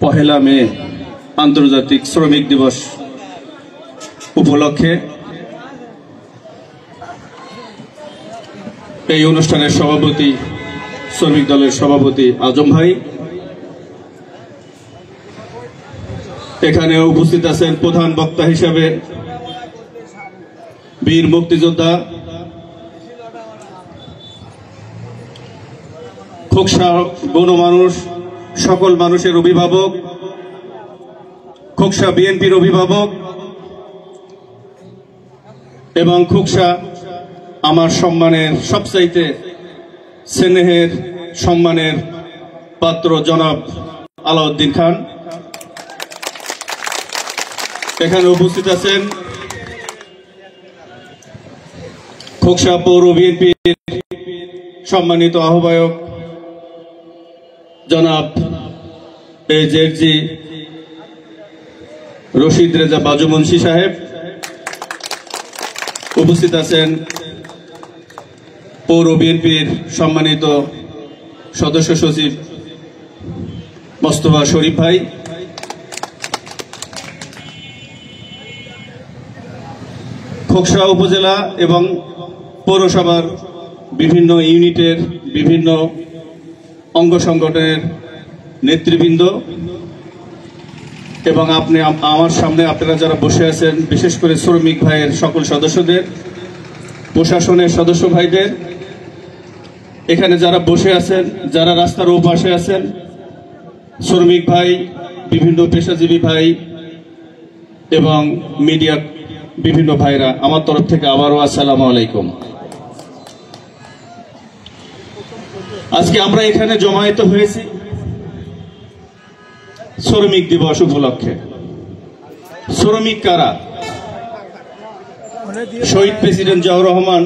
পহেলা মে আন্তর্জাতিক শ্রমিক দিবস উপলক্ষে এই অনুষ্ঠানের সভাপতি শ্রমিক দলের সভাপতি আজম ভাই, এখানে উপস্থিত আছেন প্রধান বক্তা হিসেবে বীর মুক্তিযোদ্ধা খোকসা গণমানুষ, সকল মানুষের অভিভাবক, খোকসা বিএনপির অভিভাবক এবং খোকসা আমার সম্মানের সবচাইতে স্নেহের সম্মানের পাত্র জনাব আলাউদ্দিন খান। এখানে উপস্থিত আছেন খোকসা পৌর বিএনপির সম্মানিত আহ্বায়ক জনাব জেডজি রশিদ রেজা বাজু মুন্সি সাহেব। উপস্থিত আছেন পৌর বিএনপির সম্মানিত সদস্য সচিব মোস্তফা শরীফ ভাই। খোকসা উপজেলা এবং পৌরসভার বিভিন্ন ইউনিটের বিভিন্ন অঙ্গ সংগঠনের নেতৃবৃন্দ এবং আমার সামনে আপনারা যারা বসে আছেন, বিশেষ করে শ্রমিক ভাইয়ের সকল সদস্যদের, প্রশাসনের সদস্য ভাইদের, এখানে যারা বসে আছেন, যারা রাস্তার ওপাশে আছেন, শ্রমিক ভাই, বিভিন্ন পেশাজীবী ভাই এবং মিডিয়া বিভিন্ন ভাইরা, আমার তরফ থেকে আবারও আসসালামু আলাইকুম। আজকে আমরা এখানে জমায়েত হয়েছি শ্রমিক দিবস উপলক্ষে। শ্রমিক কারা? শহীদ প্রেসিডেন্ট জিয়াউর রহমান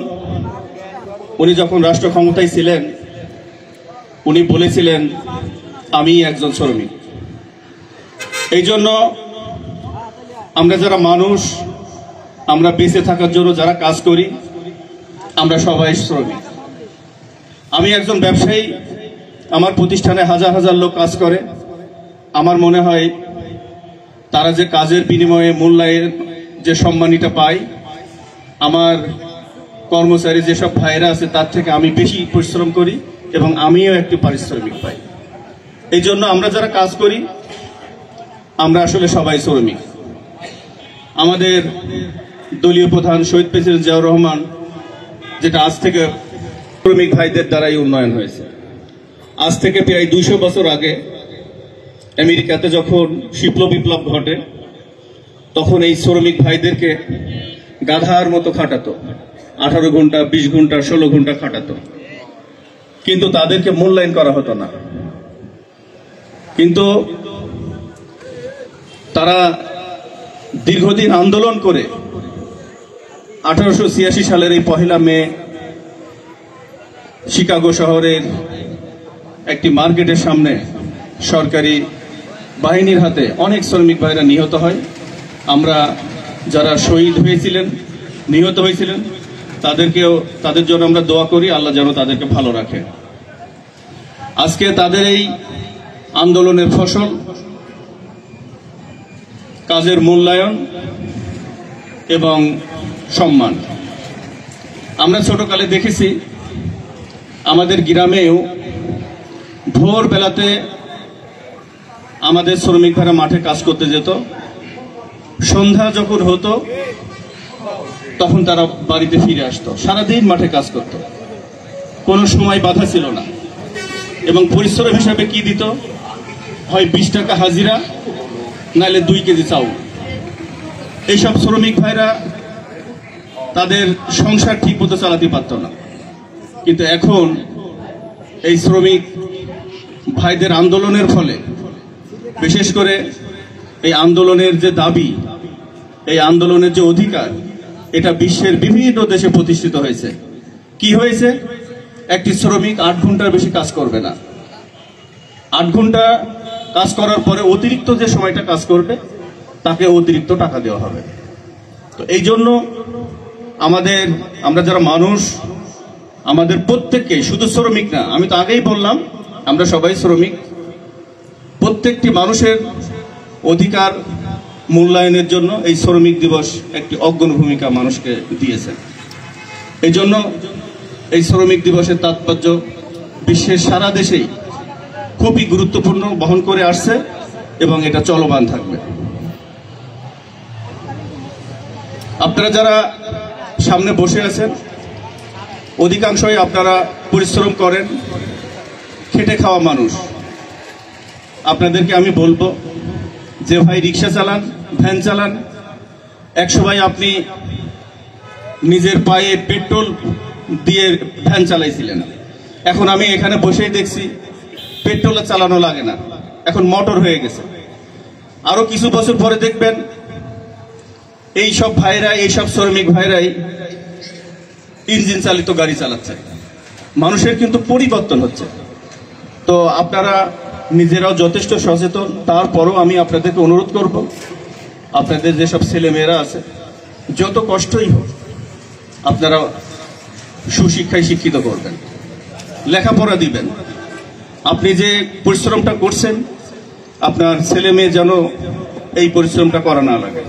উনি যখন রাষ্ট্র ক্ষমতায় ছিলেন, উনি বলেছিলেন আমি একজন শ্রমিক। এই জন্য আমরা যারা মানুষ, আমরা বেঁচে থাকার জন্য যারা কাজ করি, আমরা সবাই শ্রমিক। আমি একজন ব্যবসায়ী, আমার প্রতিষ্ঠানে হাজার হাজার লোক কাজ করে। আমার মনে হয় তারা যে কাজের বিনিময়ে মূল্যায়নের যে সম্মানটা পায়, আমার কর্মচারী যেসব ভাইরা আছে তার থেকে আমি বেশি পরিশ্রম করি এবং আমিও একটু পারিশ্রমিক পাই। এই জন্য আমরা যারা কাজ করি আমরা আসলে সবাই শ্রমিক। আমাদের দলীয় প্রধান শহীদ প্রেসিডেন্ট জিয়াউর রহমান, যেটা আজ থেকে শ্রমিক ভাইদের দ্বারাই উন্নয়ন হয়েছে। আজ থেকে প্রায় 200 বছর আগে আমেরিকাতে যখন শিল্প বিপ্লব ঘটে, তখন এই শ্রমিক ভাইদেরকে গাধার মতো খাটাতো, 18 ঘন্টা, 20 ঘন্টা, 16 ঘন্টা খাটাতো, কিন্তু তাদেরকে মূল্যায়ন করা হতো না। কিন্তু তারা দীর্ঘদিন আন্দোলন করে 1886 সালের এই পহেলা মে শিকাগো শহরের একটি মার্কেটের সামনে সরকারি বাহিনীর হাতে অনেক শ্রমিক ভাইরা নিহত হয়। আমরা যারা শহীদ হয়েছিলেন, নিহত হয়েছিলেন, তাদের জন্য আমরা দোয়া করি, আল্লাহ যেন তাদেরকে ভালো রাখে। আজকে তাদের এই আন্দোলনের ফসল কাজের মূল্যায়ন এবং সম্মান। আমরা ছোটকালে দেখেছি আমাদের গ্রামেও ভোর বেলাতে আমাদের শ্রমিক ভাইরা মাঠে কাজ করতে যেত। সন্ধ্যা যখন হতো তখন তারা বাড়িতে ফিরে আসতো। সারাদিন মাঠে কাজ করত, কোনো সময় বাধা ছিল না। এবং পরিশ্রম হিসাবে কি দিত? হয় 20 টাকা হাজিরা, নাহলে 2 কেজি চাউল। এইসব শ্রমিক ভাইরা তাদের সংসার ঠিক মতো চালাতে পারত না। কিন্তু এখন এই শ্রমিক ভাইদের আন্দোলনের ফলে, বিশেষ করে এই আন্দোলনের যে দাবি, এই আন্দোলনের যে অধিকার, এটা বিশ্বের বিভিন্ন দেশে প্রতিষ্ঠিত হয়েছে। কি হয়েছে? একটি শ্রমিক 8 ঘন্টার বেশি কাজ করবে না। 8 ঘন্টা কাজ করার পরে অতিরিক্ত যে সময়টা কাজ করবে তাকে অতিরিক্ত টাকা দেওয়া হবে। তো এই জন্য আমরা যারা মানুষ, আমাদের প্রত্যেককে, শুধু শ্রমিক না, আমি তো আগেই বললাম আমরা সবাই শ্রমিক, প্রত্যেকটি মানুষের অধিকার মূল্যায়নের জন্য এই শ্রমিক দিবস একটি অগ্রণী ভূমিকা মানুষকে দিয়েছে। এই জন্য এই শ্রমিক দিবসের তাৎপর্য বিশ্বের সারা দেশেই খুবই গুরুত্বপূর্ণ বহন করে আসছে এবং এটা চলমান থাকবে। আপনারা যারা সামনে বসে আছেন অধিকাংশই আপনারা পরিশ্রম করেন, খেটে খাওয়া মানুষ। আপনাদেরকে আমি বলবো যে ভাই রিক্সা চালান, ভ্যান চালান, এক সময় আপনি নিজের পায়ে পেট্রোল দিয়ে ভ্যান চালাইছিলেন, এখন আমি এখানে বসেই দেখছি পেট্রোল চালানো লাগে না, এখন মোটর হয়ে গেছে। আরো কিছু বছর পরে দেখবেন এই সব ভাইরা, এই সব শ্রমিক ভাইরাই ইঞ্জিন চালিত গাড়ি চালাচ্ছে। মানুষের কিন্তু পরিবর্তন হচ্ছে। তো আপনারা নিজেরাও যথেষ্ট সচেতন, তারপরও আমি আপনাদেরকে অনুরোধ করব, আপনাদের যেসব ছেলেমেয়েরা আছে যত কষ্টই হোক আপনারা সুশিক্ষায় শিক্ষিত করবেন, লেখাপড়া দিবেন। আপনি যে পরিশ্রমটা করছেন আপনার ছেলে মেয়ে যেন এই পরিশ্রমটা করা না লাগে,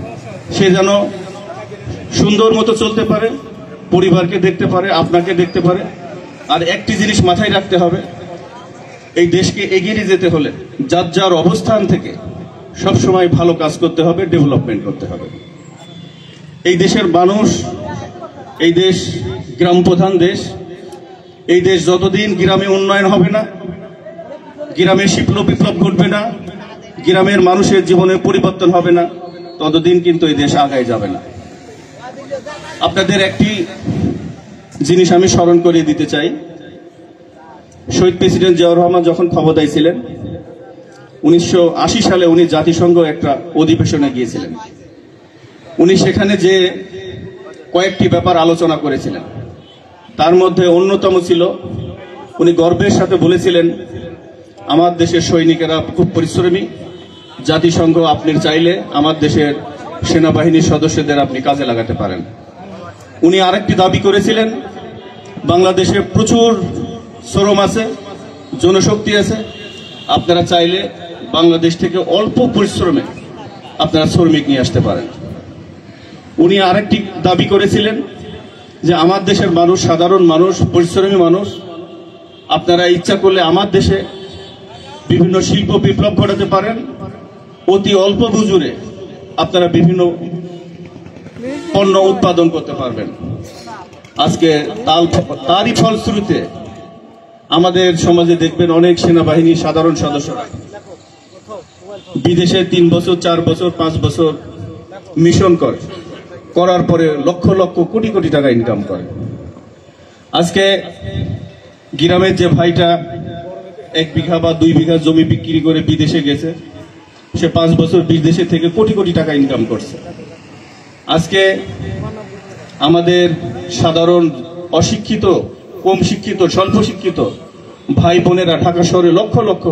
সে যেন সুন্দর মতো চলতে পারে, পরিবারকে দেখতে পারে, আপনাকে দেখতে পারে। আর একটি জিনিস মাথায় রাখতে হবে, এই দেশকে এগিয়ে যেতে হলে যার যার অবস্থান থেকে সবসময় ভালো কাজ করতে হবে, ডেভেলপমেন্ট করতে হবে। এই দেশের মানুষ, এই দেশ গ্রাম প্রধান দেশ। এই দেশ যতদিন গ্রামে উন্নয়ন হবে না, গ্রামে বিপ্লব ঘটবে না, গ্রামের মানুষের জীবনে পরিবর্তন হবে না, ততদিন কিন্তু এই দেশ আগায় যাবে না। আপনাদের একটি জিনিস আমি স্মরণ করিয়ে দিতে চাই। শহীদ প্রেসিডেন্ট জিয়াউর রহমান যখন ক্ষমতায় ছিলেন 1980 সালে উনি জাতিসংঘ একটা অধিবেশনে গিয়েছিলেন। উনি সেখানে যে কয়েকটি ব্যাপার আলোচনা করেছিলেন, তার মধ্যে অন্যতম ছিল উনি গর্বের সাথে বলেছিলেন, আমার দেশের সৈনিকেরা খুব পরিশ্রমী, জাতিসংঘ আপনি চাইলে আমার দেশের সেনাবাহিনীর সদস্যদের আপনি কাজে লাগাতে পারেন। উনি আরেকটি দাবি করেছিলেন, বাংলাদেশে প্রচুর শ্রম আছে, জনশক্তি আছে, আপনারা চাইলে বাংলাদেশ থেকে অল্প পরিশ্রমে আপনারা শ্রমিক নিয়ে আসতে পারেন। উনি আরেকটি দাবি করেছিলেন যে আমার দেশের মানুষ, সাধারণ মানুষ, পরিশ্রমী মানুষ, আপনারা ইচ্ছা করলে আমার দেশে বিভিন্ন শিল্প বিপ্লব ঘটাতে পারেন, অতি অল্প মজুরে আপনারা বিভিন্ন পণ্য উৎপাদন করতে পারবেন। আজকে তারই ফলশ্রুতিতে আমাদের সমাজে দেখবেন অনেক সেনাবাহিনীর সাধারণ সদস্যরা বিদেশে 3 বছর, 4 বছর, 5 বছর মিশন করার পরে লক্ষ লক্ষ কোটি কোটি টাকা ইনকাম করে। আজকে গ্রামের যে ভাইটা 1 বিঘা বা 2 বিঘা জমি বিক্রি করে বিদেশে গেছে, সে 5 বছর বিদেশে থেকে কোটি কোটি টাকা ইনকাম করছে। আজকে আমাদের সাধারণ অশিক্ষিত, কম শিক্ষিত, স্বল্প শিক্ষিত ভাই বোনেরা ঢাকা শহরে লক্ষ লক্ষ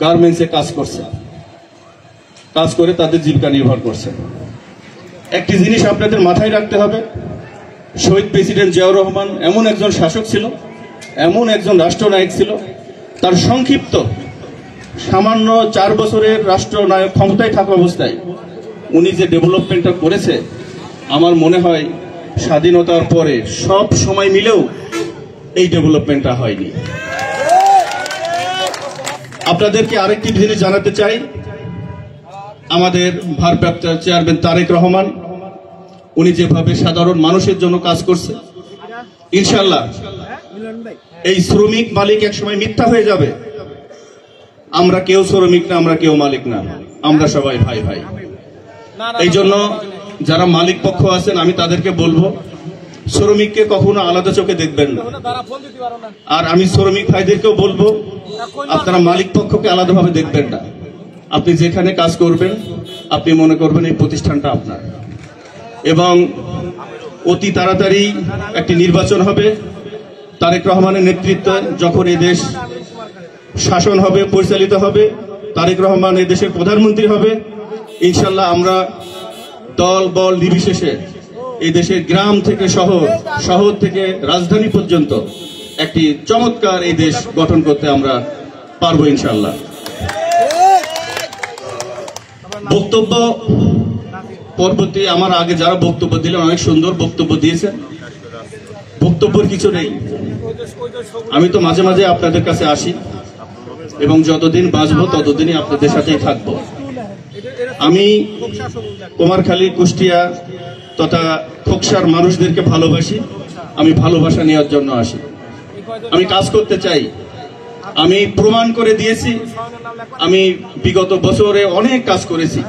গার্মেন্টসে কাজ করছে, কাজ করে তাদের জীবিকা নির্ভর করছে। একটি জিনিস আপনাদের মাথায় রাখতে হবে, শহীদ প্রেসিডেন্ট জিয়াউর রহমান এমন একজন শাসক ছিল, এমন একজন রাষ্ট্রনায়ক ছিল, তার সংক্ষিপ্ত সামান্য 4 বছরের রাষ্ট্রনায়ক ক্ষমতায় থাকা অবস্থায় উনি যে ডেভেলপমেন্টটা করেছে, আমার মনে হয় স্বাধীনতার পরে সব সময় মিলেও এই ডেভেলপমেন্টটা হয়নি। আপনাদেরকে আরেকটি জিনিস জানাতে চাই, আমাদের ভারপ্রাপ্ত চেয়ারম্যান তারেক রহমান উনি যেভাবে সাধারণ মানুষের জন্য কাজ করছে, ইনশাআল্লাহ এই শ্রমিক মালিক একসময় মিথ্যা হয়ে যাবে। আমরা কেউ শ্রমিক না, আমরা কেউ মালিক না, আমরা সবাই ভাই ভাই। এই জন্য যারা মালিক পক্ষ আছেন আমি তাদেরকে বলবো, শ্রমিককে কখনো আলাদা চোখে দেখবেন না। আর আমি শ্রমিক ভাইদেরকেও বলবো, আপনারা মালিক পক্ষকে আলাদাভাবে দেখবেন না। আপনি যেখানে কাজ করবেন আপনি মনে করবেন এই প্রতিষ্ঠানটা আপনার। এবং অতি তাড়াতাড়ি একটি নির্বাচন হবে, তারেক রহমানের নেতৃত্বে যখন এই দেশ শাসন হবে, পরিচালিত হবে, তারেক রহমান এই দেশের প্রধানমন্ত্রী হবে, ইনশাল্লাহ আমরা দল বল নির্বিশেষে এই দেশের গ্রাম থেকে শহর, শহর থেকে রাজধানী পর্যন্ত একটি চমৎকার এই দেশ গঠন করতে আমরা পারবো ইনশাল্লাহ। বক্তব্য পরবর্তী আমার আগে যারা বক্তব্য দিলেন অনেক সুন্দর বক্তব্য দিয়েছেন, বক্তব্যের কিছু নেই। আমি তো মাঝে মাঝে আপনাদের কাছে আসি এবং যতদিন বাঁচবো ততদিনই আপনাদের সাথেই থাকবো। আমি কুমারখালী, কুষ্টিয়া তথা খোকসার মানুষদেরকে ভালোবাসি। আমি ভালোবাসা নেওয়ার জন্য আসি, আমি কাজ করতে চাই। আমি প্রমাণ করে দিয়েছি, আমি বিগত বছরে অনেক কাজ করেছি।